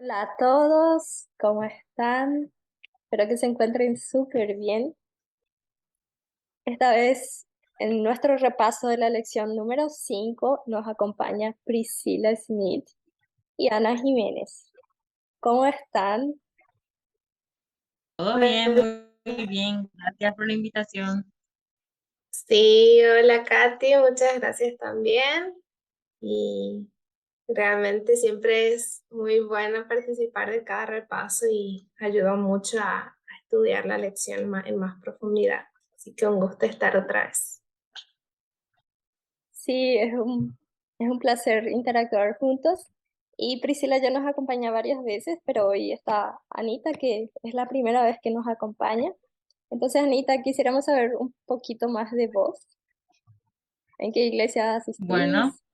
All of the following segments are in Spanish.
Hola a todos, ¿cómo están? Espero que se encuentren súper bien. Esta vez, en nuestro repaso de la lección número 5, nos acompaña Priscila Smith y Ana Jiménez. ¿Cómo están? Todo bien, muy bien. Gracias por la invitación. Sí, hola Katy, muchas gracias también. Y realmente siempre es muy bueno participar de cada repaso y ayuda mucho a estudiar la lección en más profundidad. Así que un gusto estar otra vez. Sí, es un placer interactuar juntos. Y Priscila ya nos acompaña varias veces, pero hoy está Anita, que es la primera vez que nos acompaña. Entonces, Anita, quisiéramos saber un poquito más de vos. ¿En qué iglesia Bueno, asistís?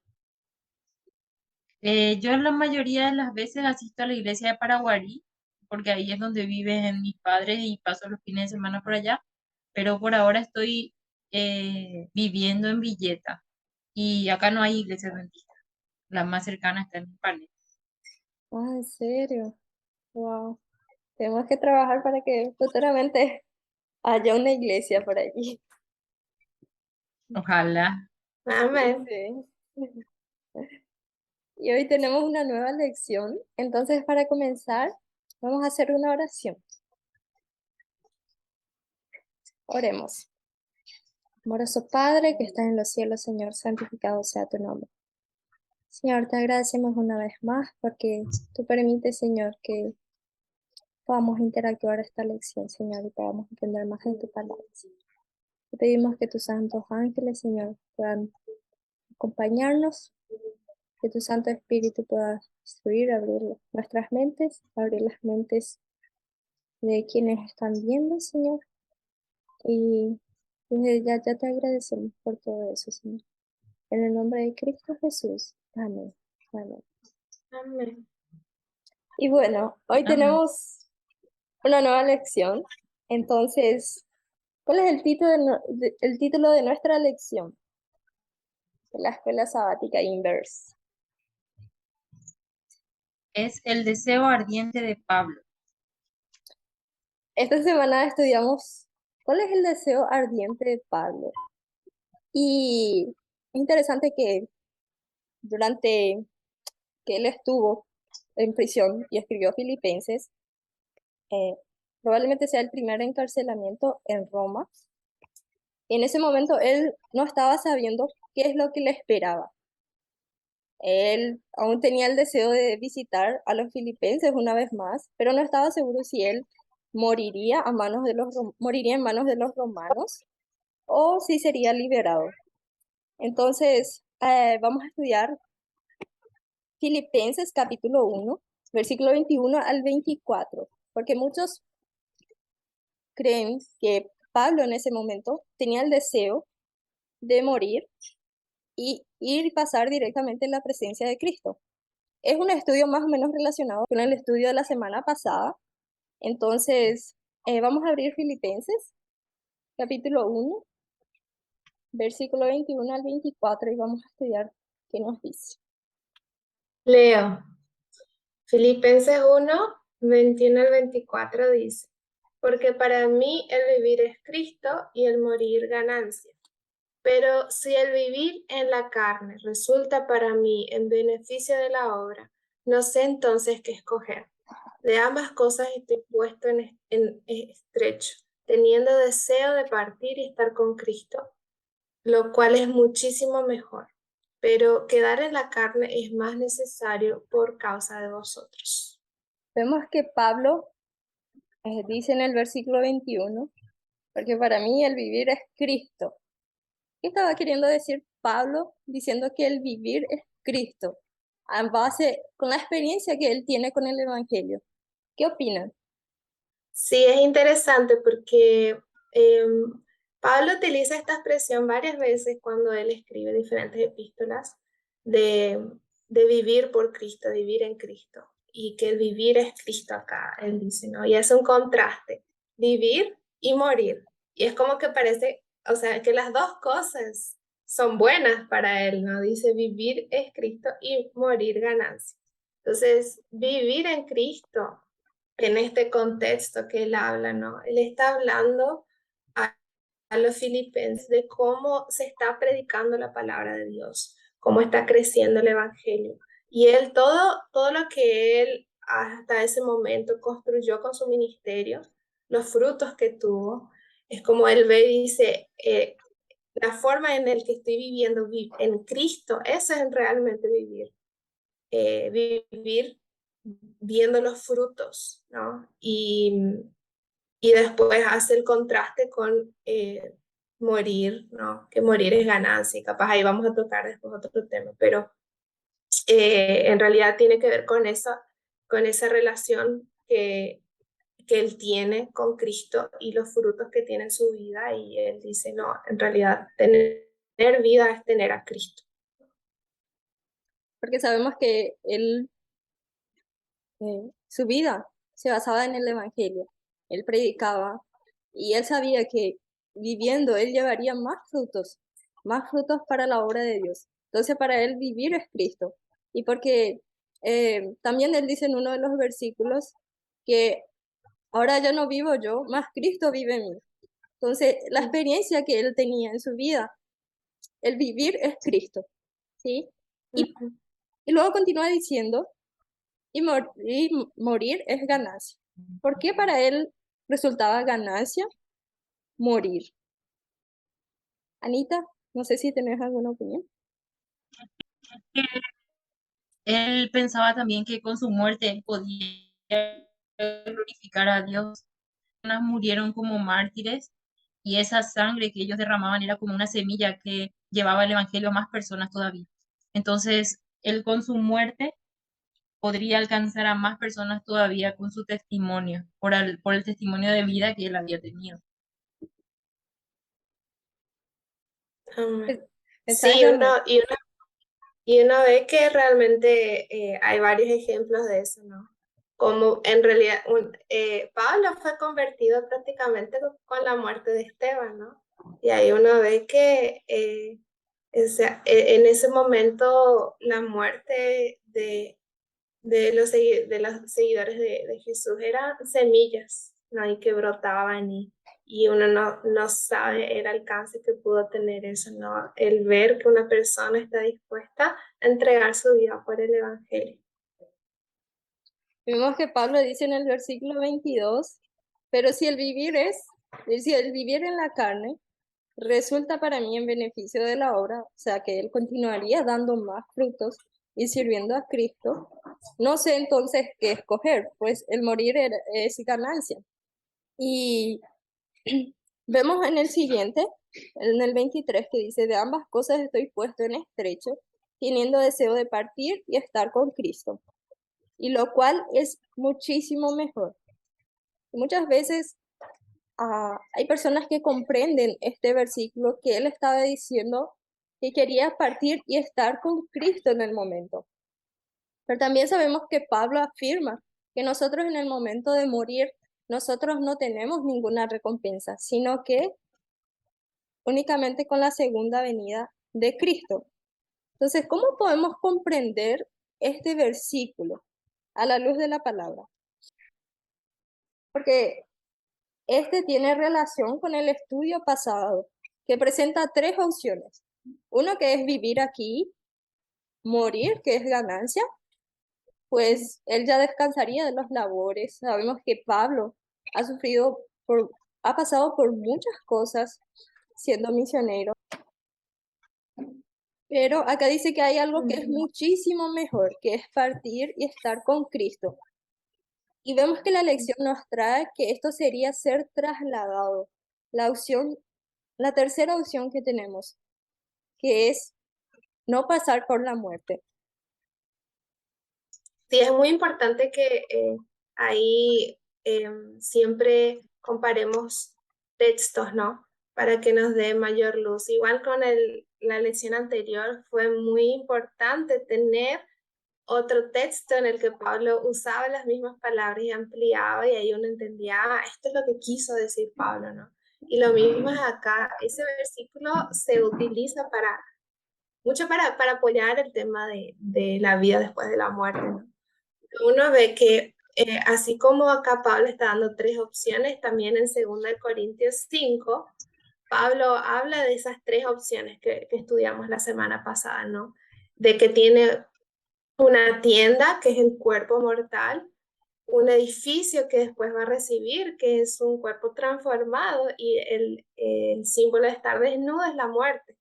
yo la mayoría de las veces asisto a la iglesia de Paraguarí, porque ahí es donde viven mis padres y paso los fines de semana por allá, pero por ahora estoy viviendo en Villeta y acá no hay iglesia adventista. La más cercana está en Hispania. Ah, ¿en serio? Wow. Tenemos que trabajar para que futuramente haya una iglesia por allí. Ojalá. Amén. Sí. Y hoy tenemos una nueva lección. Entonces, para comenzar, vamos a hacer una oración. Oremos. Amoroso Padre que estás en los cielos, Señor, santificado sea tu nombre. Señor, te agradecemos una vez más porque tú permites, Señor, que podamos interactuar esta lección, Señor, y podamos aprender más de tu palabra. Te pedimos que tus santos ángeles, Señor, puedan acompañarnos, que tu Santo Espíritu pueda instruir, abrir nuestras mentes, abrir las mentes de quienes están viendo, Señor. Y desde ya te agradecemos por todo eso, Señor. En el nombre de Cristo Jesús. Amén. Amén. Amén. Y bueno, hoy Amén. tenemos una nueva lección. Entonces, ¿cuál es el título el título de nuestra lección? De la escuela sabática Inverse. Es el deseo ardiente de Pablo. Esta semana estudiamos cuál es el deseo ardiente de Pablo. Y es interesante que durante que él estuvo en prisión y escribió Filipenses, eh, probablemente sea el primer encarcelamiento en Roma. Y en ese momento él no estaba sabiendo qué es lo que le esperaba. Él aún tenía el deseo de visitar a los filipenses una vez más, pero no estaba seguro si él moriría a manos de moriría en manos de los romanos o si sería liberado. Entonces, vamos a estudiar Filipenses capítulo 1, versículo 21 al 24, porque muchos creen que Pablo en ese momento tenía el deseo de morir y ir y pasar directamente en la presencia de Cristo. Es un estudio más o menos relacionado con el estudio de la semana pasada. Entonces, vamos a abrir Filipenses capítulo 1, versículo 21 al 24 y vamos a estudiar qué nos dice. Leo, Filipenses 1, 21 al 24 dice, porque para mí el vivir es Cristo y el morir ganancia. Pero si el vivir en la carne resulta para mí en beneficio de la obra, no sé entonces qué escoger. De ambas cosas estoy puesto en estrecho, teniendo deseo de partir y estar con Cristo, lo cual es muchísimo mejor. Pero quedar en la carne es más necesario por causa de vosotros. Vemos que Pablo dice en el versículo 21, porque para mí el vivir es Cristo. ¿Qué estaba queriendo decir Pablo diciendo que el vivir es Cristo? En base con la experiencia que él tiene con el Evangelio. ¿Qué opinan? Sí, es interesante porque Pablo utiliza esta expresión varias veces cuando él escribe diferentes epístolas de, de vivir por Cristo, vivir en Cristo, y que el vivir es Cristo acá, él dice, ¿no? Y es un contraste, vivir y morir. Y es como que parece, o sea, que las dos cosas son buenas para él, ¿no? Dice, vivir es Cristo y morir ganancia. Entonces, vivir en Cristo, en este contexto que él habla, ¿no? Él está hablando a los filipenses de cómo se está predicando la palabra de Dios, cómo está creciendo el evangelio. Y él, todo lo que él hasta ese momento construyó con su ministerio, los frutos que tuvo, es como él ve y dice, la forma en la que estoy viviendo en Cristo, eso es realmente vivir. Vivir viendo los frutos, ¿no? Y después hace el contraste con morir, ¿no? Que morir es ganancia, y capaz ahí vamos a tocar después otro tema, pero en realidad tiene que ver con esa relación que él tiene con Cristo y los frutos que tiene en su vida, y él dice, no, en realidad tener vida es tener a Cristo. Porque sabemos que él, su vida se basaba en el Evangelio. Él predicaba y él sabía que viviendo él llevaría más frutos para la obra de Dios. Entonces para él vivir es Cristo. Y porque también él dice en uno de los versículos que ahora ya no vivo yo, más Cristo vive en mí. Entonces la experiencia que él tenía en su vida, el vivir es Cristo. ¿Sí? Y, y luego continúa diciendo, y morir es ganancia. ¿Por qué para él resultaba ganancia morir? Anita, no sé si tenés alguna opinión. Él pensaba también que con su muerte él podía glorificar a Dios. Personas murieron como mártires y esa sangre que ellos derramaban era como una semilla que llevaba el evangelio a más personas todavía. Entonces, él con su muerte podría alcanzar a más personas todavía con su testimonio, por el testimonio de vida que él había tenido. Sí, y uno ve que realmente hay varios ejemplos de eso, ¿no? Como en realidad Pablo fue convertido prácticamente con la muerte de Esteban, ¿no? Y ahí uno ve que en ese momento la muerte de los seguidores de Jesús eran semillas, ¿no? Y que brotaban y uno no sabe el alcance que pudo tener eso, ¿no? El ver que una persona está dispuesta a entregar su vida por el Evangelio. Vemos que Pablo dice en el versículo 22, pero si el vivir en la carne resulta para mí en beneficio de la obra, o sea que él continuaría dando más frutos y sirviendo a Cristo, no sé entonces qué escoger, pues el morir es ganancia. Y vemos en el siguiente, en el 23, que dice, de ambas cosas estoy puesto en estrecho, teniendo deseo de partir y estar con Cristo, y lo cual es muchísimo mejor. Muchas veces hay personas que comprenden este versículo que él estaba diciendo que quería partir y estar con Cristo en el momento. Pero también sabemos que Pablo afirma que nosotros en el momento de morir, nosotros no tenemos ninguna recompensa, sino que únicamente con la segunda venida de Cristo. Entonces, ¿cómo podemos comprender este versículo a la luz de la palabra? Porque este tiene relación con el estudio pasado, que presenta tres opciones. Uno que es vivir aquí, morir, que es ganancia, pues él ya descansaría de los labores. Sabemos que Pablo ha pasado por muchas cosas siendo misionero, pero acá dice que hay algo que es muchísimo mejor, que es partir y estar con Cristo. Y vemos que la lección nos trae que esto sería ser trasladado. La tercera opción que tenemos, que es no pasar por la muerte. Sí, es muy importante que ahí siempre comparemos textos, ¿no? Para que nos dé mayor luz. Igual con la lección anterior fue muy importante tener otro texto en el que Pablo usaba las mismas palabras y ampliaba, y ahí uno entendía, esto es lo que quiso decir Pablo, ¿no? Y lo mismo es acá, ese versículo se utiliza mucho para apoyar el tema de la vida después de la muerte, ¿no? uno ve que así como acá Pablo está dando 3 opciones, también en 2 Corintios 5, Pablo habla de esas 3 opciones que estudiamos la semana pasada, ¿no? De que tiene una tienda, que es el cuerpo mortal, un edificio que después va a recibir, que es un cuerpo transformado, y el símbolo de estar desnudo es la muerte.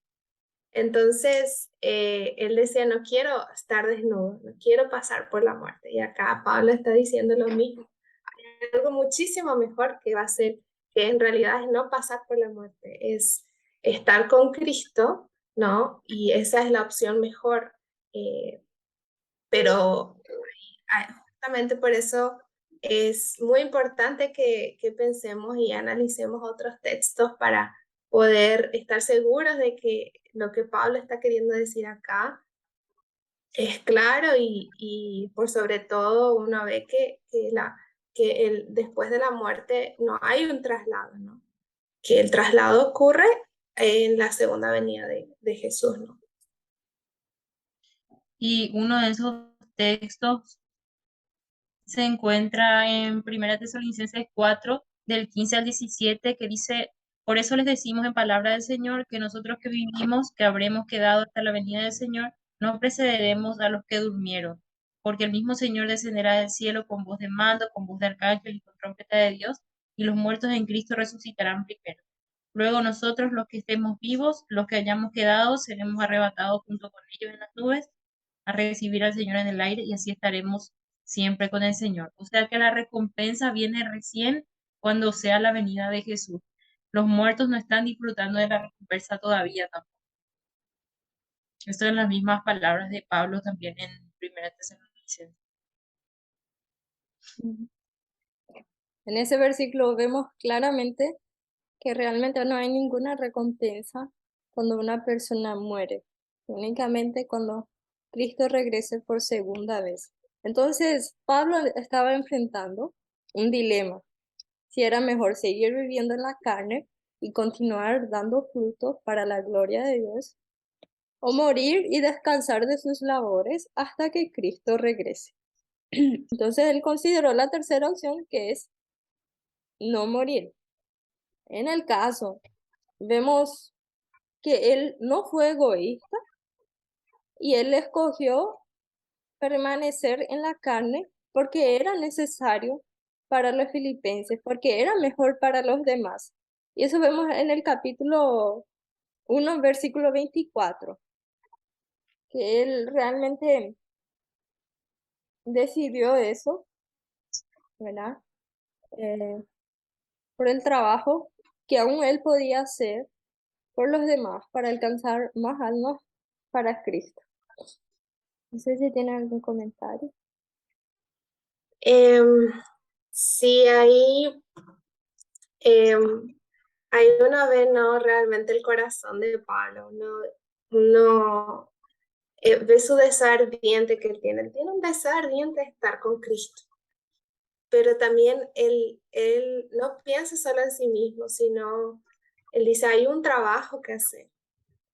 Entonces, él decía, no quiero estar desnudo, no quiero pasar por la muerte. Y acá Pablo está diciendo lo mismo. Hay algo muchísimo mejor que va a ser, que en realidad es no pasar por la muerte, es estar con Cristo, ¿no? Y esa es la opción mejor. Pero justamente por eso es muy importante que pensemos y analicemos otros textos para poder estar seguros de que lo que Pablo está queriendo decir acá es claro y por sobre todo uno ve que después de la muerte no hay un traslado, ¿no? Que el traslado ocurre en la segunda venida de Jesús, ¿no? Y uno de esos textos se encuentra en 1 Tesalonicenses 4, del 15 al 17, que dice, por eso les decimos en palabra del Señor, que nosotros que vivimos, que habremos quedado hasta la venida del Señor, no precederemos a los que durmieron, porque el mismo Señor descenderá del cielo con voz de mando, con voz de arcángel y con trompeta de Dios, y los muertos en Cristo resucitarán primero. Luego nosotros, los que estemos vivos, los que hayamos quedado, seremos arrebatados junto con ellos en las nubes a recibir al Señor en el aire y así estaremos siempre con el Señor. O sea que la recompensa viene recién cuando sea la venida de Jesús. Los muertos no están disfrutando de la recompensa todavía tampoco. Esto en las mismas palabras de Pablo también en 1 Tesalonicenses. En ese versículo vemos claramente que realmente no hay ninguna recompensa cuando una persona muere, únicamente cuando Cristo regrese por segunda vez. Entonces, Pablo estaba enfrentando un dilema, si era mejor seguir viviendo en la carne y continuar dando frutos para la gloria de Dios, o morir y descansar de sus labores hasta que Cristo regrese. Entonces, él consideró la tercera opción, que es no morir. En el caso, vemos que él no fue egoísta y él escogió permanecer en la carne porque era necesario para los filipenses, porque era mejor para los demás. Y eso vemos en el capítulo 1, versículo 24, que él realmente decidió eso, ¿verdad? Por el trabajo que aún él podía hacer por los demás para alcanzar más almas para Cristo. No sé si tiene algún comentario. Sí, ahí uno ve, ¿no? Realmente el corazón de Pablo, uno ve su deseo ardiente que él tiene un deseo ardiente de estar con Cristo, pero también él no piensa solo en sí mismo, sino él dice, hay un trabajo que hacer.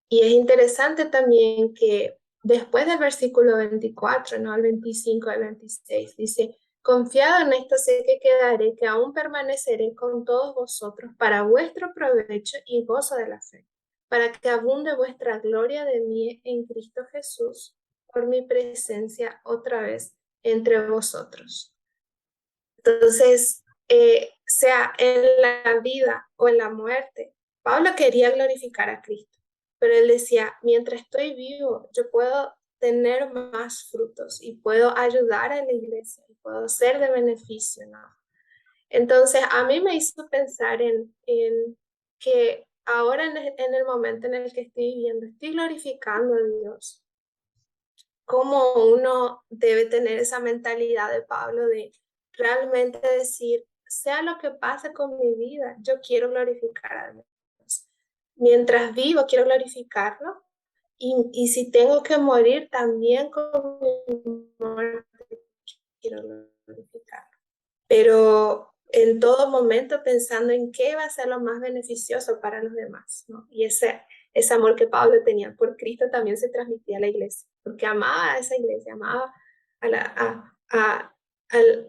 Y es interesante también que después del versículo 24, ¿no? Al 25 al 26, dice, confiado en esto sé que quedaré, que aún permaneceré con todos vosotros para vuestro provecho y gozo de la fe, para que abunde vuestra gloria de mí en Cristo Jesús por mi presencia otra vez entre vosotros. Entonces, sea en la vida o en la muerte, Pablo quería glorificar a Cristo, pero él decía, mientras estoy vivo, yo puedo tener más frutos y puedo ayudar a la iglesia y puedo ser de beneficio, ¿no? Entonces, a mí me hizo pensar en que ahora en el momento en el que estoy viviendo, estoy glorificando a Dios. Cómo uno debe tener esa mentalidad de Pablo de realmente decir, sea lo que pase con mi vida, yo quiero glorificar a Dios. Mientras vivo, quiero glorificarlo. Y si tengo que morir, también con mi muerte, quiero glorificarlo. Pero en todo momento pensando en qué va a ser lo más beneficioso para los demás, ¿no? Y ese amor que Pablo tenía por Cristo también se transmitía a la iglesia, porque amaba a esa iglesia, amaba a,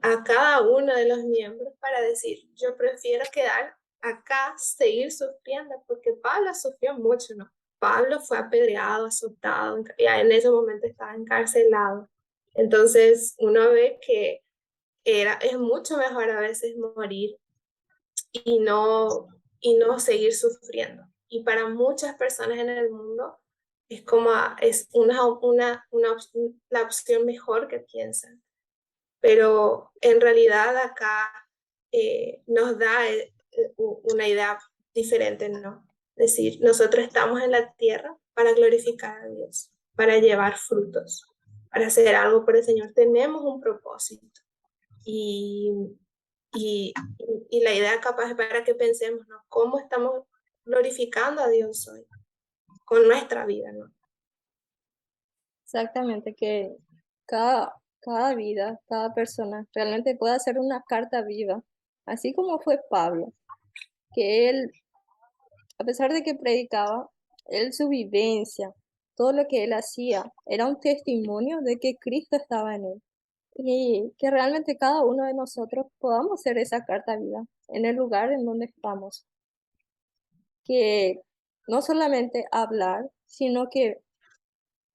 a cada uno de los miembros para decir, yo prefiero quedar acá, seguir sufriendo, porque Pablo sufrió mucho, ¿no? Pablo fue apedreado, azotado, y en ese momento estaba encarcelado. Entonces uno ve que es mucho mejor a veces morir y no seguir sufriendo. Y para muchas personas en el mundo es como es la opción mejor que piensan. Pero en realidad acá nos da una idea diferente, ¿no? Es decir, nosotros estamos en la tierra para glorificar a Dios, para llevar frutos, para hacer algo por el Señor. Tenemos un propósito. Y, y, y la idea capaz es para que pensemos, ¿no? ¿Cómo estamos glorificando a Dios hoy? Con nuestra vida, ¿no? Exactamente, que cada vida, cada persona realmente puede hacer una carta viva, así como fue Pablo, que él, a pesar de que predicaba, él su vivencia, todo lo que él hacía, era un testimonio de que Cristo estaba en él. Y que realmente cada uno de nosotros podamos hacer esa carta viva en el lugar en donde estamos. Que no solamente hablar, sino que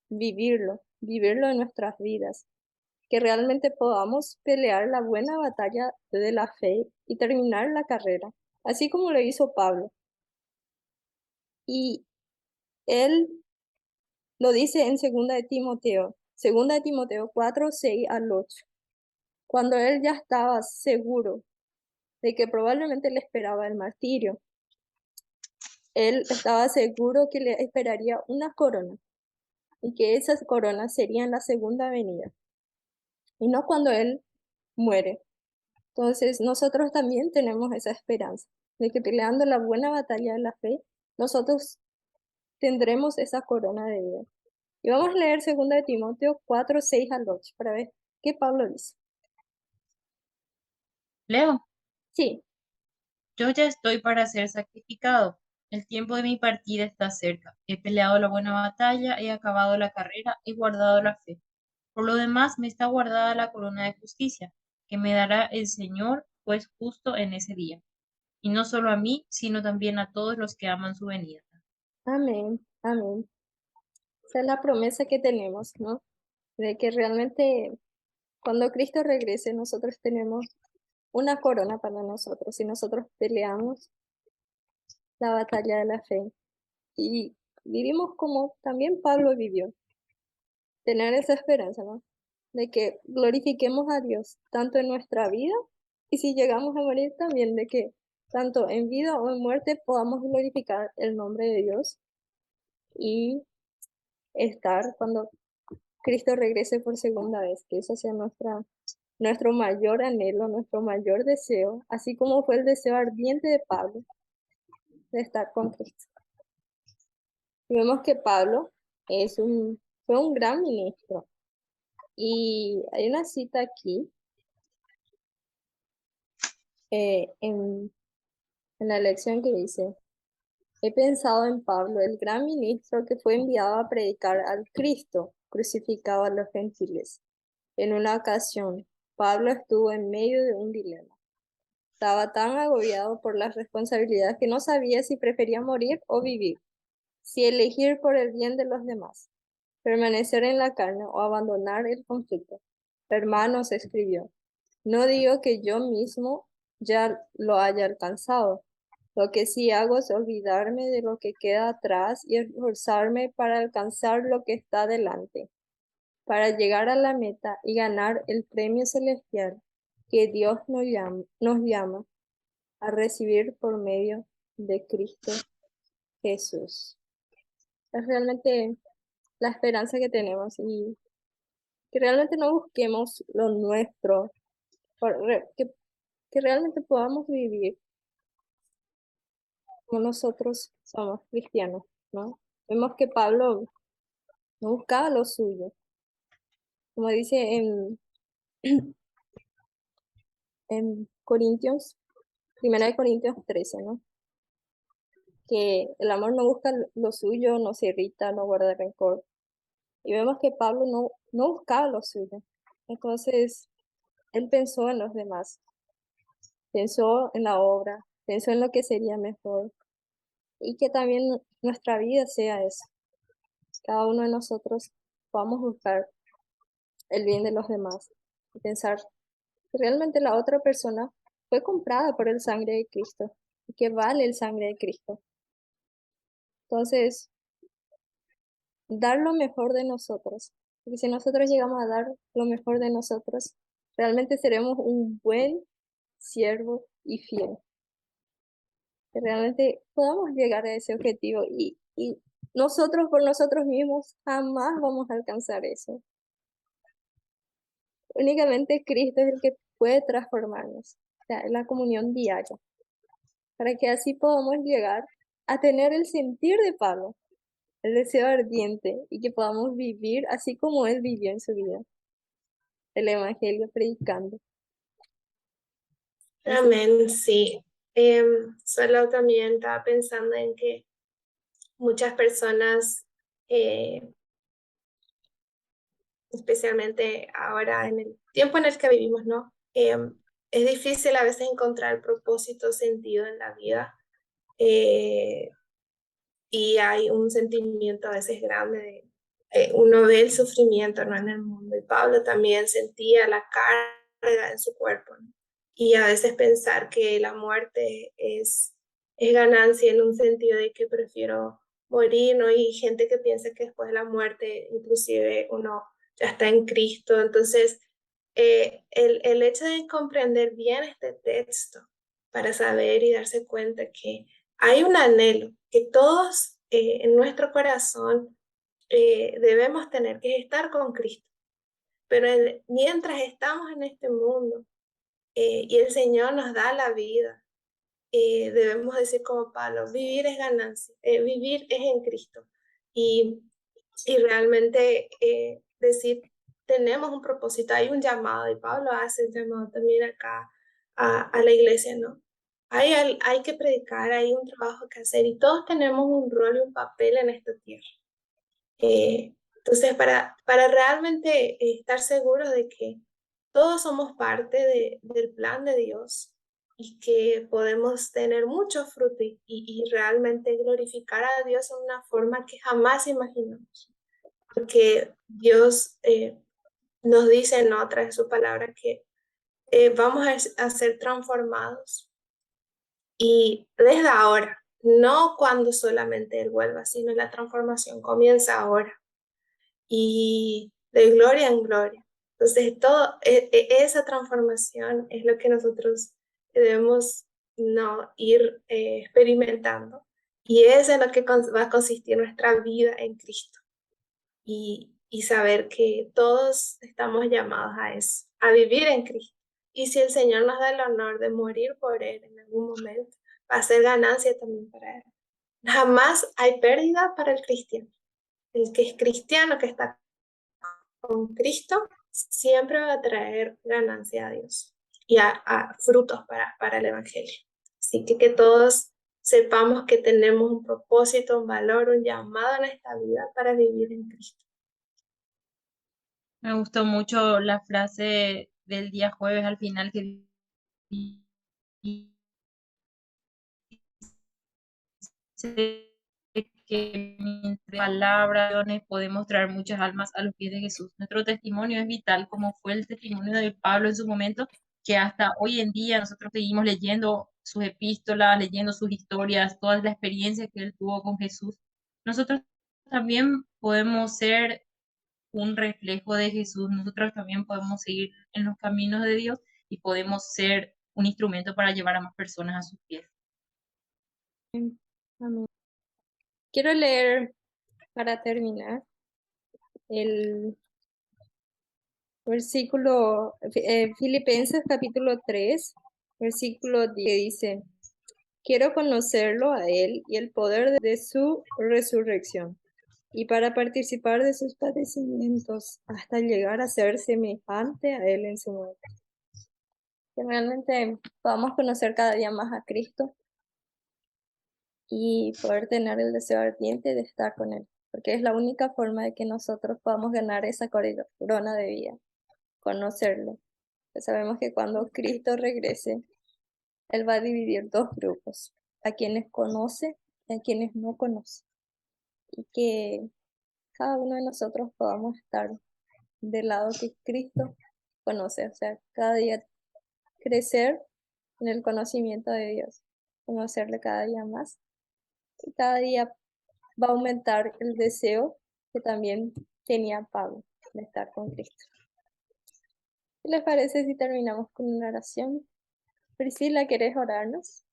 vivirlo en nuestras vidas. Que realmente podamos pelear la buena batalla de la fe y terminar la carrera, así como lo hizo Pablo. Y él lo dice en 2 de Timoteo 4, 6 al 8, cuando él ya estaba seguro de que probablemente le esperaba el martirio. Él estaba seguro que le esperaría una corona y que esas coronas serían la segunda venida y no cuando él muere. Entonces nosotros también tenemos esa esperanza de que peleando la buena batalla de la fe, nosotros tendremos esa corona de vida. Y vamos a leer 2 de Timoteo 4, 6 al 8 para ver qué Pablo dice. Leo, Sí, yo ya estoy para ser sacrificado. El tiempo de mi partida está cerca. He peleado la buena batalla, he acabado la carrera, he guardado la fe. Por lo demás, me está guardada la corona de justicia, que me dará el Señor, pues justo en ese día. Y no solo a mí, sino también a todos los que aman su venida. amén, amén. Esa es la promesa que tenemos, ¿no? De que realmente cuando Cristo regrese, nosotros tenemos una corona para nosotros y nosotros peleamos la batalla de la fe y vivimos como también Pablo vivió, tener esa esperanza, ¿no? De que glorifiquemos a Dios tanto en nuestra vida y si llegamos a morir también de que tanto en vida o en muerte podamos glorificar el nombre de Dios y estar cuando Cristo regrese por segunda vez, que eso sea nuestro mayor anhelo, nuestro mayor deseo, así como fue el deseo ardiente de Pablo de estar con Cristo. Y vemos que Pablo fue un gran ministro. Y hay una cita aquí en la lección que dice, he pensado en Pablo, el gran ministro que fue enviado a predicar al Cristo crucificado a los gentiles. En una ocasión, Pablo estuvo en medio de un dilema. Estaba tan agobiado por las responsabilidades que no sabía si prefería morir o vivir, si elegir por el bien de los demás, permanecer en la carne o abandonar el conflicto. Hermanos, escribió, no digo que yo mismo ya lo haya alcanzado. Lo que sí hago es olvidarme de lo que queda atrás y esforzarme para alcanzar lo que está delante, para llegar a la meta y ganar el premio celestial que Dios nos llama a recibir por medio de Cristo Jesús. Es realmente la esperanza que tenemos y que realmente no busquemos lo nuestro, que realmente podamos vivir como nosotros somos cristianos, ¿no? Vemos que Pablo no buscaba lo suyo, como dice en Corintios, 1 Corintios 13, ¿no? Que el amor no busca lo suyo, no se irrita, no guarda rencor. Y vemos que Pablo no buscaba lo suyo. Entonces, Él pensó en los demás, pensó en la obra, pensó en lo que sería mejor y que también nuestra vida sea eso. Cada uno de nosotros podamos buscar el bien de los demás y pensar que realmente la otra persona fue comprada por el sangre de Cristo y que vale el sangre de Cristo. Entonces, dar lo mejor de nosotros, porque si nosotros llegamos a dar lo mejor de nosotros, realmente seremos un buen siervo y fiel. Que realmente podamos llegar a ese objetivo y nosotros por nosotros mismos jamás vamos a alcanzar eso. Únicamente Cristo es el que puede transformarnos, o sea, en la comunión diaria, para que así podamos llegar a tener el sentir de Pablo, el deseo ardiente, y que podamos vivir así como él vivió en su vida, el Evangelio predicando. Amén, sí. Solo también estaba pensando en que muchas personas, especialmente ahora en el tiempo en el que vivimos, ¿no? Es difícil a veces encontrar propósito, sentido en la vida. Y hay un sentimiento a veces grande de uno ve el sufrimiento, ¿no? En el mundo. Y Pablo también sentía la carga en su cuerpo, ¿no? Y a veces pensar que la muerte es ganancia en un sentido de que prefiero morir, ¿no? Y gente que piensa que después de la muerte inclusive uno ya está en Cristo. Entonces, el hecho de comprender bien este texto para saber y darse cuenta que hay un anhelo que todos en nuestro corazón debemos tener, que es estar con Cristo. Pero mientras estamos en este mundo y el Señor nos da la vida, debemos decir como Pablo, vivir es ganancia, vivir es en Cristo. Y, y realmente decir, tenemos un propósito, hay un llamado, y Pablo hace el llamado también acá a la iglesia, ¿no? Hay que predicar, hay un trabajo que hacer y todos tenemos un rol y un papel en esta tierra. Entonces, para realmente estar seguros de que todos somos parte del plan de Dios y que podemos tener mucho fruto y realmente glorificar a Dios en una forma que jamás imaginamos. Porque Dios nos dice, ¿no? A través de su palabra que vamos a ser transformados y desde ahora, no cuando solamente Él vuelva, sino la transformación comienza ahora y de gloria en gloria. Entonces, esa transformación es lo que nosotros debemos no ir experimentando y es en lo que va a consistir nuestra vida en Cristo y saber que todos estamos llamados a eso, a vivir en Cristo. Y si el Señor nos da el honor de morir por Él en algún momento, va a ser ganancia también para Él. Jamás hay pérdida para el cristiano. El que es cristiano, que está con Cristo, siempre va a traer ganancia a Dios y a frutos para el Evangelio. Así que todos sepamos que tenemos un propósito, un valor, un llamado en esta vida para vivir en Cristo. Me gustó mucho la frase del día jueves al final que dice que entre palabras podemos traer muchas almas a los pies de Jesús. Nuestro testimonio es vital, como fue el testimonio de Pablo en su momento, que hasta hoy en día nosotros seguimos leyendo sus epístolas, leyendo sus historias, todas las experiencias que él tuvo con Jesús. Nosotros también podemos ser un reflejo de Jesús, nosotros también podemos seguir en los caminos de Dios y podemos ser un instrumento para llevar a más personas a sus pies. Amén. Quiero leer para terminar el versículo, Filipenses capítulo 3, versículo 10, que dice, quiero conocerlo a Él y el poder de su resurrección, y para participar de sus padecimientos hasta llegar a ser semejante a Él en su muerte. Que realmente podamos conocer cada día más a Cristo y poder tener el deseo ardiente de estar con Él, porque es la única forma de que nosotros podamos ganar esa corona de vida, conocerlo. Pues sabemos que cuando Cristo regrese, Él va a dividir dos grupos, a quienes conoce y a quienes no conoce. Y que cada uno de nosotros podamos estar del lado que Cristo conoce, o sea, cada día crecer en el conocimiento de Dios, conocerle cada día más. Y cada día va a aumentar el deseo que también tenía Pablo de estar con Cristo. ¿Qué les parece si terminamos con una oración? Priscila, ¿querés orarnos?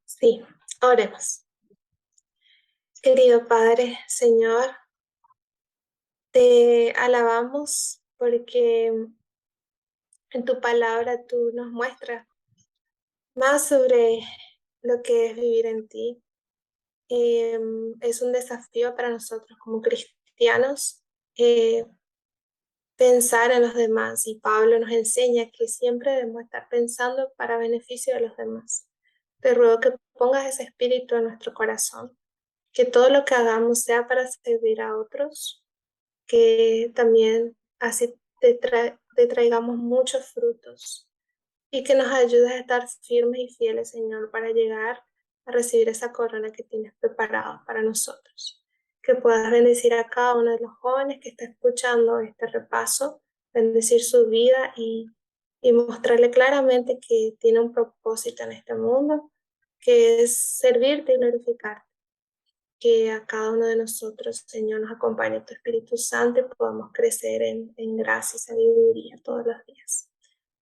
Sí, oremos. Querido Padre, Señor, te alabamos porque en tu palabra tú nos muestras más sobre lo que es vivir en ti. Es un desafío para nosotros como cristianos pensar en los demás, y Pablo nos enseña que siempre debemos estar pensando para beneficio de los demás. Te ruego que pongas ese espíritu en nuestro corazón, que todo lo que hagamos sea para servir a otros, que también así te traigamos muchos frutos, y que nos ayudes a estar firmes y fieles, Señor, para llegar a recibir esa corona que tienes preparada para nosotros. Que puedas bendecir a cada uno de los jóvenes que está escuchando este repaso, bendecir su vida y mostrarle claramente que tiene un propósito en este mundo, que es servirte y glorificarte. Que a cada uno de nosotros, Señor, nos acompañe tu Espíritu Santo y podamos crecer en gracia y sabiduría todos los días.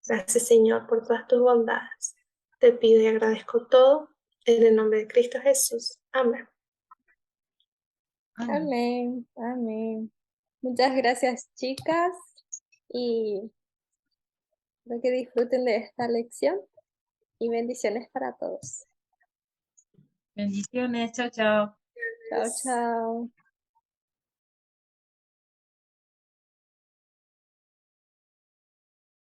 Gracias, Señor, por todas tus bondades. Te pido y agradezco todo en el nombre de Cristo Jesús. Amén. Amén, amén. Muchas gracias, chicas, y espero que disfruten de esta lección y bendiciones para todos. Bendiciones, chao, chao. Chao, chao.